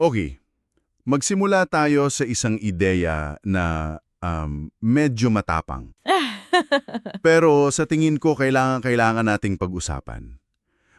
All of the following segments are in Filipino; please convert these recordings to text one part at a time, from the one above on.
Okay, magsimula tayo sa isang ideya na medyo matapang. Pero sa tingin ko, kailangan nating pag-usapan.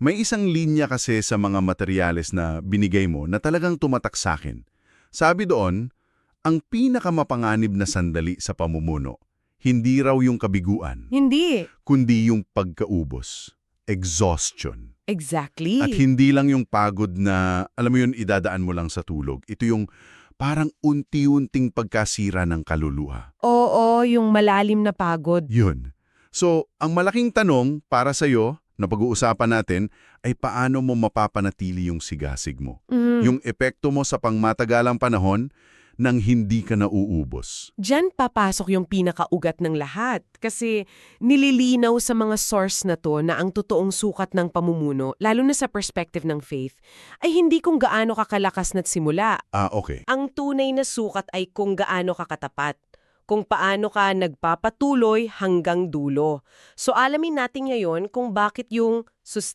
May isang linya kasi sa mga materyales na binigay mo na talagang tumatak sa akin. Sabi doon, ang pinakamapanganib na sandali sa pamumuno, hindi raw yung kabiguan, Hindi. kundi yung pagkaubos, exhaustion. Exactly. At hindi lang yung pagod na, alam mo yun, idadaan mo lang sa tulog. Ito yung parang unti-unting pagkasira ng kaluluha. Oo, yung malalim na pagod. Yun. So, ang malaking tanong para sa'yo na pag-uusapan natin ay paano mo mapapanatili yung sigasig mo. Yung epekto mo sa pangmatagalang panahon nang hindi ka nauubos. Diyan papasok yung pinakaugat ng lahat kasi nililinaw sa mga source na to na ang totoong sukat ng pamumuno, lalo na sa perspective ng faith, ay hindi kung gaano kakalakas na't simula. Okay. Ang tunay na sukat ay kung gaano kakatapat, kung paano ka nagpapatuloy hanggang dulo. So alamin natin ngayon kung bakit yung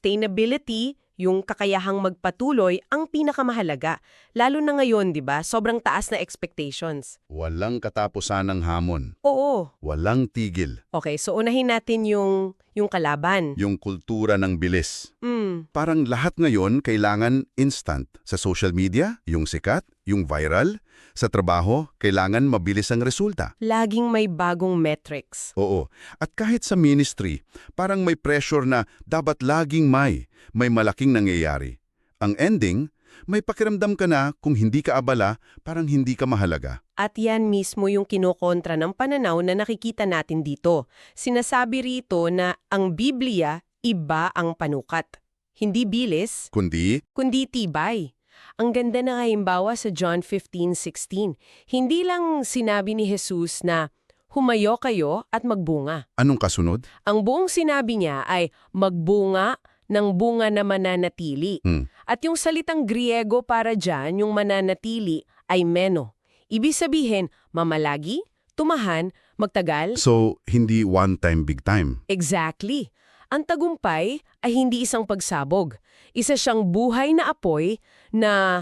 sustainability, yung kakayahang magpatuloy ang pinakamahalaga. Lalo na ngayon, 'di ba? Sobrang taas na expectations. Walang katapusan ng hamon. Oo. Walang tigil. Okay, so unahin natin yung kalaban. Yung kultura ng bilis. Mm. Parang lahat ngayon kailangan instant. Sa social media, yung sikat, yung viral. Sa trabaho, kailangan mabilis ang resulta. Laging may bagong metrics. Oo. At kahit sa ministry, parang may pressure na dapat laging may malaking nangyayari. Ang ending, may pakiramdam ka na kung hindi ka abala, parang hindi ka mahalaga. At yan mismo yung kinokontra ng pananaw na nakikita natin dito. Sinasabi rito na ang Biblia, iba ang panukat. Hindi bilis, Kundi, kundi tibay. Ang ganda na halimbawa sa John 15:16. Hindi lang sinabi ni Jesus na humayo kayo at magbunga. anong kasunod? Ang buong sinabi niya ay magbunga ng bunga na mananatili. At yung salitang Griego para dyan, yung mananatili, ay meno. Ibig sabihin, mamalagi, tumahan, magtagal. So, hindi one time, big time. Exactly. Ang tagumpay ay hindi isang pagsabog. Isa siyang buhay na apoy na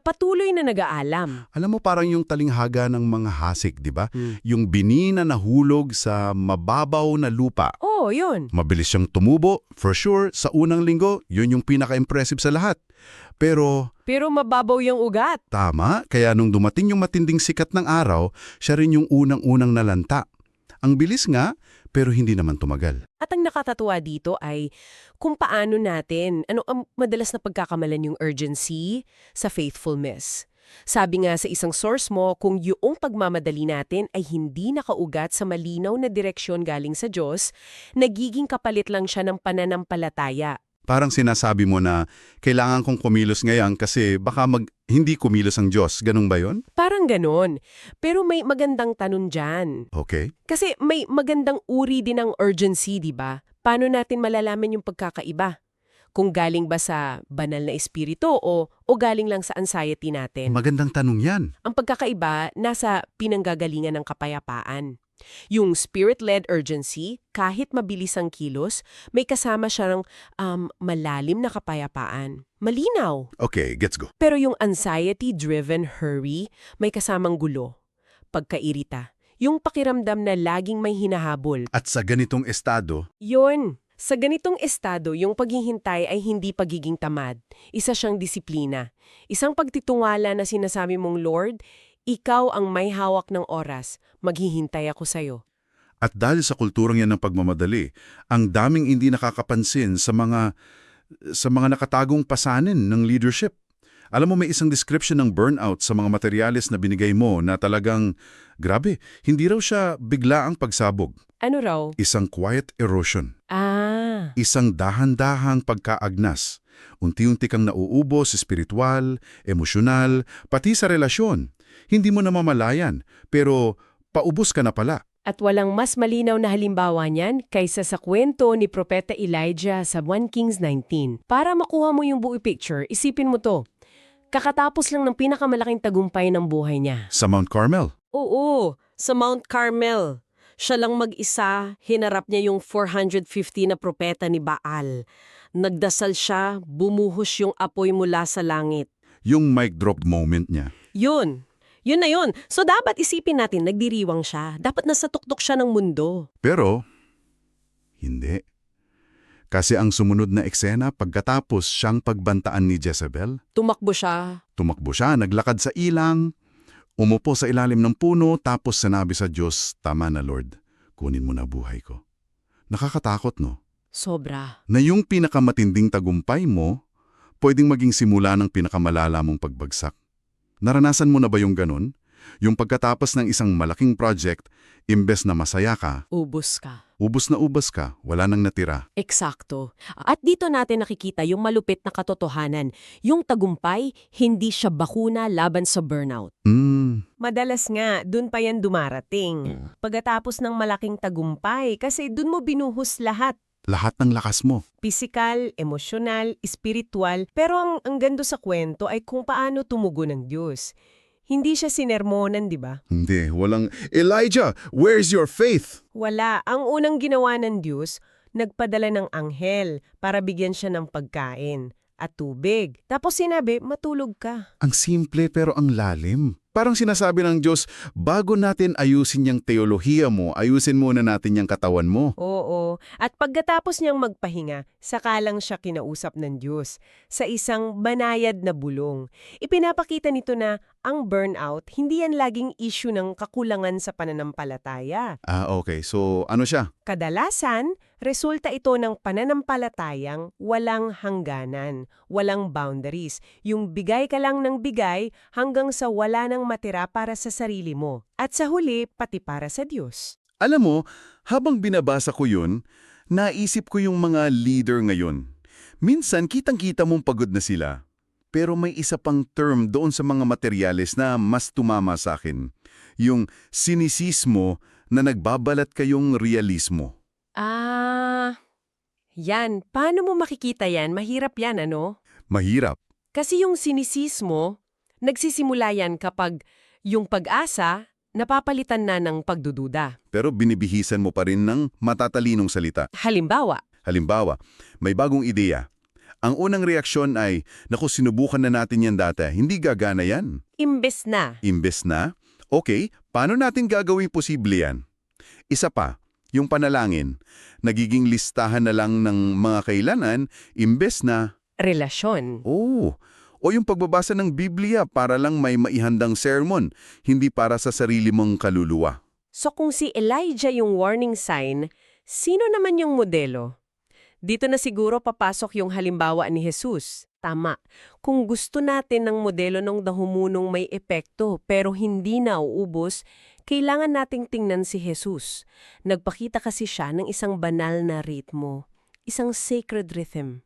patuloy na nag-aalam. Alam mo parang yung talinghaga ng mga hasik, di ba? Yung bini na nahulog sa mababaw na lupa. Oo, yun. Mabilis siyang tumubo, for sure, sa unang linggo, yun yung pinaka-impressive sa lahat. Pero, Pero mababaw yung ugat. tama, kaya nung dumating yung matinding sikat ng araw, siya rin yung unang-unang nalanta. Ang bilis nga, pero hindi naman tumagal. At ang nakatatuwa dito ay kung paano natin, ang madalas na pagkakamalan yung urgency sa faithfulness. Sabi nga sa isang source mo, kung yung pagmamadali natin ay hindi nakaugat sa malinaw na direksyon galing sa Diyos, nagiging kapalit lang siya ng pananampalataya. Parang sinasabi mo na kailangan kong kumilos ngayon kasi baka hindi kumilos ang Diyos. Ganun ba yon? Parang ganon. Pero may magandang tanong dyan. Okay. Kasi may magandang uri din ng urgency, di ba? Paano natin malalaman yung pagkakaiba? Kung galing ba sa banal na espiritu o galing lang sa anxiety natin? Magandang tanong yan. Ang pagkakaiba nasa pinanggagalingan ng kapayapaan. Yung spirit-led urgency, kahit mabilis ang kilos, may kasama siyang malalim na kapayapaan. Malinaw. Okay, gets go. Pero yung anxiety-driven hurry, may kasamang gulo, pagkairita. Yung pakiramdam na laging may hinahabol. At sa ganitong estado, Yun. Sa ganitong estado, yung paghihintay ay hindi pagiging tamad. Isa siyang disiplina. Isang pagtitungala na sinasabi mong, Lord, ikaw ang may hawak ng oras. Maghihintay ako sa'yo. at dahil sa kulturang yan ng pagmamadali, ang daming hindi nakakapansin sa mga nakatagong pasanin ng leadership. Alam mo, may isang description ng burnout sa mga materyales na binigay mo na talagang, grabe, hindi raw siya biglaang pagsabog. Ano raw? Isang quiet erosion. Ah, Isang dahan-dahang pagkaagnas. Unti-unti kang nauubos, espiritual, emosyonal, pati sa relasyon. Hindi mo namamalayan, pero paubos ka na pala. at walang mas malinaw na halimbawa niyan kaysa sa kwento ni Propeta Elijah sa 1 Kings 19. Para makuha mo yung buong picture, isipin mo to. Kakatapos lang ng pinakamalaking tagumpay ng buhay niya. Sa Mount Carmel. Oo, sa Mount Carmel. Siya lang mag-isa, hinarap niya yung 450 na propeta ni Baal. Nagdasal siya, bumuhos yung apoy mula sa langit. Yung mic drop moment niya. Yun. Yun na yun. So dapat isipin natin, nagdiriwang siya. Dapat nasa tuktok siya ng mundo. Pero, hindi. Kasi ang sumunod na eksena pagkatapos siyang pagbantaan ni Jezebel, Tumakbo siya. tumakbo siya, naglakad sa ilang, umupo sa ilalim ng puno, tapos sinabi sa Diyos, "Tama na Lord, kunin mo na buhay ko." Nakakatakot, no? Sobra. Na yung pinakamatinding tagumpay mo, pwedeng maging simula ng pinakamalala mong pagbagsak. Naranasan mo na ba yung ganun? Yung pagkatapos ng isang malaking project, imbes na masaya ka, Ubus ka. ubos ka, wala nang natira. Eksakto. At dito natin nakikita yung malupit na katotohanan. Yung tagumpay, hindi siya bakuna laban sa burnout. Madalas nga, dun pa yan dumarating. Pagkatapos ng malaking tagumpay, kasi dun mo binuhos lahat. Lahat ng lakas mo. Pisikal, emosyonal, espiritual. Pero ang gando sa kwento ay kung paano tumugon ng Diyos. Hindi siya sinermonan, di ba? Hindi, walang, "Elijah, where's your faith?" Wala. Ang unang ginawa ng Diyos, nagpadala ng anghel para bigyan siya ng pagkain at tubig. Tapos sinabi, matulog ka. Ang simple pero ang lalim. Parang sinasabi ng Diyos, bago natin ayusin yung teolohiya mo, ayusin muna natin yung katawan mo. Oo. At pagkatapos niyang magpahinga, saka lang siya kinausap ng Diyos sa isang banayad na bulong. Ipinapakita nito na ang burnout, hindi yan laging issue ng kakulangan sa pananampalataya. Okay. So, ano siya? Kadalasan, resulta ito ng pananampalatayang walang hangganan, walang boundaries. Yung bigay ka lang ng bigay hanggang sa wala nang matira para sa sarili mo. At sa huli, pati para sa Diyos. Alam mo, habang binabasa ko yun, naisip ko yung mga leader ngayon. Minsan, kitang-kita mong pagod na sila. Pero may isa pang term doon sa mga materyales na mas tumama sa akin. Yung sinisismo na nagbabalat kayong realismo. Yan. Paano mo makikita yan? Mahirap yan, ano? Mahirap. Kasi yung sinisismo, nagsisimula yan kapag yung pag-asa, napapalitan na ng pagdududa. Pero binibihisan mo pa rin ng matatalinong salita. Halimbawa, Halimbawa, may bagong ideya. Ang unang reaksyon ay, naku, sinubukan na natin yan dati, hindi gagana yan. imbes na. Imbes na, okay, paano natin gagawing posible yan? Isa pa, yung panalangin, nagiging listahan na lang ng mga kailangan, imbes na, Relasyon. o yung pagbabasa ng Biblia para lang may maihandang sermon, hindi para sa sarili mong kaluluwa. So kung si Elijah yung warning sign, sino naman yung modelo? Dito na siguro papasok yung halimbawa ni Jesus. Tama. Kung gusto natin ng modelo ng dahumunong may epekto pero hindi nauubos, kailangan nating tingnan si Jesus. Nagpakita kasi siya ng isang banal na ritmo, isang sacred rhythm.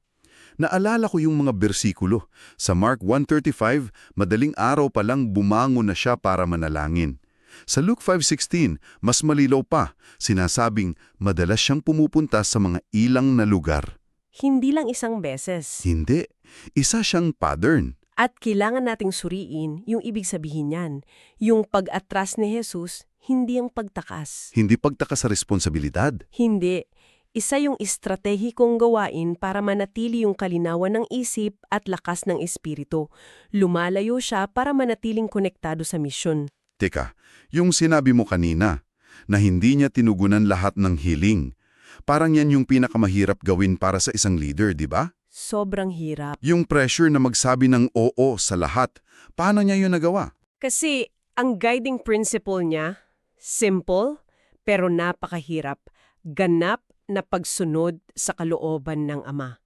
Naalala ko yung mga bersikulo. Sa Mark 1:35, madaling araw pa lang bumangon na siya para manalangin. Sa Luke 5:16, mas malilaw pa, sinasabing madalas siyang pumupunta sa mga ilang na lugar. Hindi lang isang beses. Hindi, isa siyang pattern. At kailangan nating suriin yung ibig sabihin niyan. Yung pag-atras ni Jesus, hindi ang pagtakas. Hindi pagtaka sa responsibilidad. Hindi. Isa yung estratehikong gawain para manatili yung kalinawan ng isip at lakas ng espiritu. Lumalayo siya para manatiling konektado sa misyon. Teka, yung sinabi mo kanina, na hindi niya tinugunan lahat ng hiling. Parang yan yung pinakamahirap gawin para sa isang leader, di ba? Sobrang hirap. Yung pressure na magsabi ng oo sa lahat. Paano niya yun nagawa? Kasi ang guiding principle niya, simple pero napakahirap, ganap na pagsunod sa kalooban ng Ama.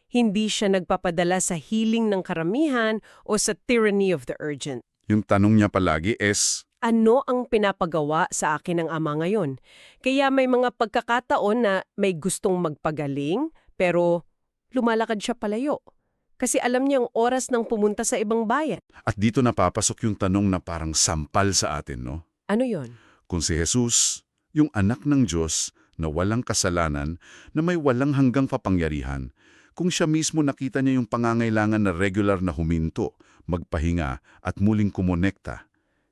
Hindi siya nagpapadala sa hiling ng karamihan o sa tyranny of the urgent. Yung tanong niya palagi is, Ano ang pinapagawa sa akin ng Ama ngayon? Kaya may mga pagkakataon na may gustong magpagaling pero lumalakad siya palayo. Kasi alam niyang oras ng pumunta sa ibang bayan. at dito napapasok yung tanong na parang sampal sa atin, no? Ano yon? Kung si Jesus, yung anak ng Diyos na walang kasalanan, na may walang hanggang kapangyarihan, kung siya mismo nakita niya yung pangangailangan na regular na huminto, magpahinga at muling kumonekta,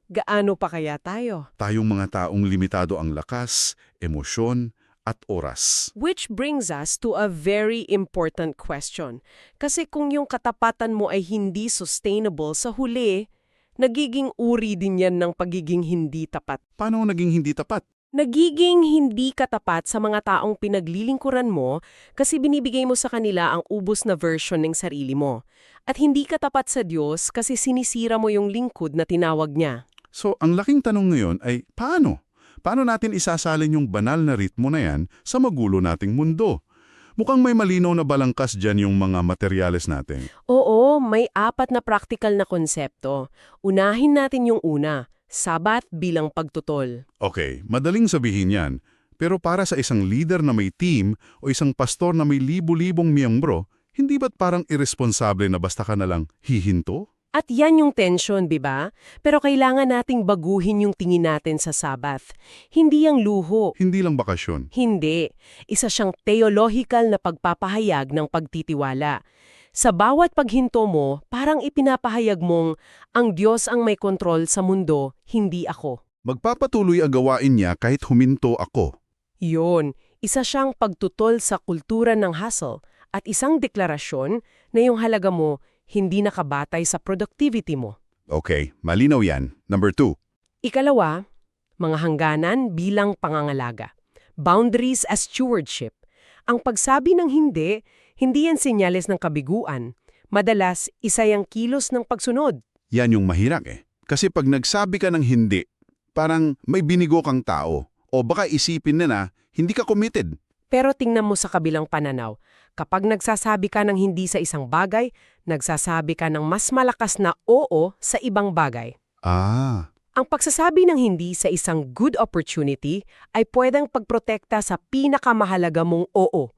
Gaano pa kaya tayo? tayong mga taong limitado ang lakas, emosyon, at oras. Which brings us to a very important question. Kasi kung yung katapatan mo ay hindi sustainable sa huli, nagiging uri din yan ng pagiging hindi tapat. Paano naging hindi tapat? Nagiging hindi katapat sa mga taong pinaglilingkuran mo kasi binibigay mo sa kanila ang ubos na version ng sarili mo. At hindi katapat sa Diyos kasi sinisira mo yung lingkod na tinawag niya. So, ang laking tanong ngayon ay, paano? Paano natin isasalin yung banal na ritmo na yan sa magulo nating mundo? Mukhang may malinaw na balangkas dyan yung mga materyales natin. Oo, may 4 na practical na konsepto. Unahin natin yung una, Sabat bilang pagtutol. Okay, madaling sabihin yan. Pero para sa isang leader na may team o isang pastor na may libu-libong miyembro, hindi ba't parang irresponsable na basta ka na lang hihinto? At yan yung tension, di ba? Pero kailangan nating baguhin yung tingin natin sa Sabbath. Hindi yung luho. Hindi lang bakasyon. Hindi. Isa siyang theological na pagpapahayag ng pagtitiwala. Sa bawat paghinto mo, parang ipinapahayag mong, ang Diyos ang may kontrol sa mundo, hindi ako. Magpapatuloy ang gawain niya kahit huminto ako. Yun, isa siyang pagtutol sa kultura ng hustle at isang deklarasyon na yung halaga mo hindi nakabatay sa productivity mo. Okay, malinaw yan. Number 2. Ikalawa, mga hangganan bilang pangangalaga. Boundaries as stewardship. Ang pagsabi ng hindi yan senyales ng kabiguan. Madalas, isa yung kilos ng pagsunod. Yan yung mahirap eh. Kasi pag nagsabi ka ng hindi, parang may binigo kang tao. O baka isipin na hindi ka committed. Pero tingnan mo sa kabilang pananaw. Kapag nagsasabi ka ng hindi sa isang bagay, nagsasabi ka ng mas malakas na oo sa ibang bagay. Ah, Ang pagsasabi ng hindi sa isang good opportunity ay pwedeng pagprotekta sa pinakamahalaga mong oo.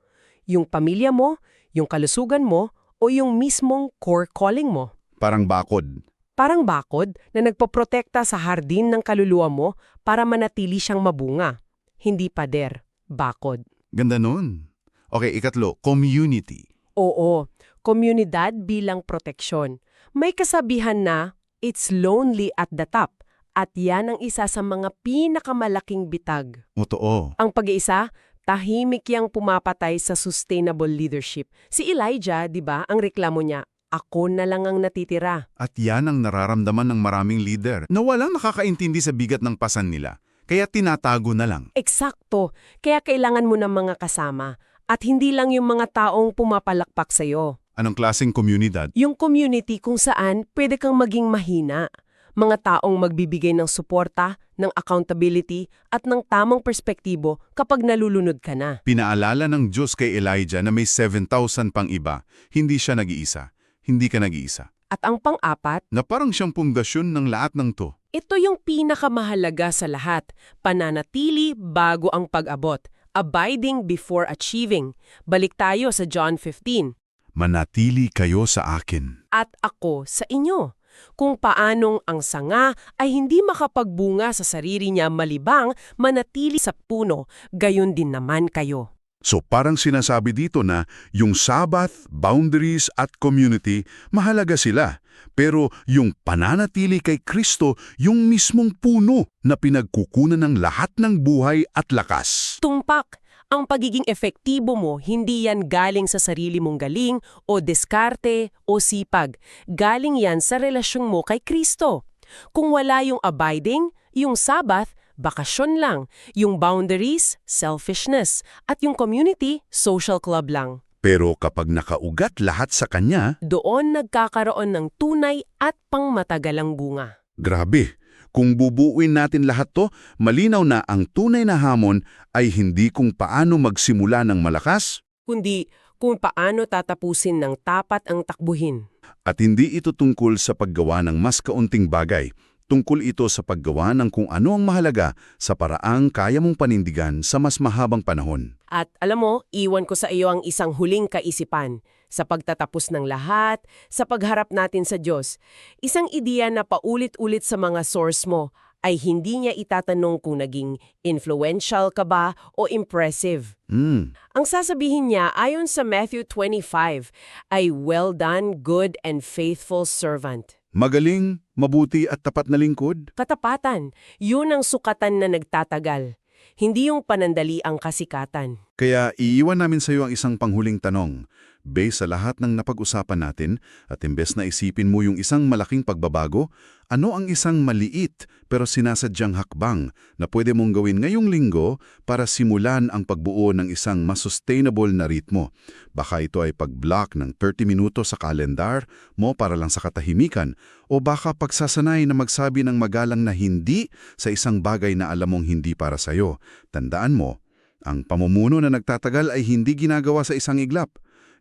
Yung pamilya mo, yung kalusugan mo, o yung mismong core calling mo. parang bakod. Parang bakod na nagpoprotekta sa hardin ng kaluluwa mo para manatili siyang mabunga. Hindi pader, bakod. Ganda nun. Okay, ikatlo, community. Oo, komunidad bilang proteksyon. May kasabihan na, it's lonely at the top. At yan ang isa sa mga pinakamalaking bitag. Totoo. Ang pag-iisa, tahimik yang pumapatay sa sustainable leadership. Si Elijah, di ba, ang reklamo niya, ako na lang ang natitira. At yan ang nararamdaman ng maraming leader na walang nakakaintindi sa bigat ng pasan nila. Kaya tinatago na lang. Eksakto. Kaya kailangan mo ng mga kasama. At hindi lang yung mga taong pumapalakpak sa'yo. Anong klaseng komunidad? Yung community kung saan pwede kang maging mahina. Mga taong magbibigay ng suporta, ng accountability, at ng tamang perspektibo kapag nalulunod ka na. Pinaalala ng Diyos kay Elijah na may 7,000 pang iba. Hindi siya nag-iisa. Hindi ka nag-iisa. At ang pang-apat, Na parang siyang pundasyon ng lahat ng to. ito yung pinakamahalaga sa lahat. Pananatili bago ang pag-abot. Abiding before achieving. Balik tayo sa John 15. Manatili kayo sa akin. At ako sa inyo. Kung paanong ang sanga ay hindi makapagbunga sa sarili niya malibang manatili sa puno, gayon din naman kayo. So parang sinasabi dito na yung Sabbath, boundaries at community, mahalaga sila. Pero yung pananatili kay Kristo, yung mismong puno na pinagkukunan ng lahat ng buhay at lakas. Tumpak, ang pagiging epektibo mo hindi yan galing sa sarili mong galing o diskarte o sipag. Galing yan sa relasyon mo kay Kristo. Kung wala yung abiding, yung Sabbath, bakasyon lang. Yung boundaries, selfishness. At yung community, social club lang. Pero kapag nakaugat lahat sa Kanya, Doon nagkakaroon ng tunay at pangmatagalang bunga. grabe. Kung bubuuin natin lahat to, malinaw na ang tunay na hamon ay hindi kung paano magsimula ng malakas Kundi kung paano tatapusin ng tapat ang takbuhin. at hindi ito tungkol sa paggawa ng mas kaunting bagay. Tungkol ito sa paggawa ng kung ano ang mahalaga sa paraang kaya mong panindigan sa mas mahabang panahon. At alam mo, iwan ko sa iyo ang isang huling kaisipan. Sa pagtatapos ng lahat, sa pagharap natin sa Diyos, isang ideya na paulit-ulit sa mga source mo ay hindi niya itatanong kung naging influential ka ba o impressive. Ang sasabihin niya ayon sa Matthew 25 ay, well done, good and faithful servant. Magaling, mabuti at tapat na lingkod? Katapatan, yun ang sukatan na nagtatagal. hindi yung panandali ang kasikatan. Kaya iiwan namin sa iyo ang isang panghuling tanong. Based sa lahat ng napag-usapan natin at imbes na isipin mo yung isang malaking pagbabago, ano ang isang maliit pero sinasadyang hakbang na pwede mong gawin ngayong linggo para simulan ang pagbuo ng isang mas sustainable na ritmo? Baka ito ay pag-block ng 30 minuto sa kalendar mo para lang sa katahimikan, o baka pagsasanay na magsabi ng magalang na hindi sa isang bagay na alam mong hindi para sa'yo. Tandaan mo, ang pamumuno na nagtatagal ay hindi ginagawa sa isang iglap.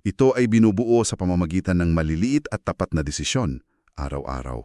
Ito ay binubuo sa pamamagitan ng maliliit at tapat na desisyon, araw-araw.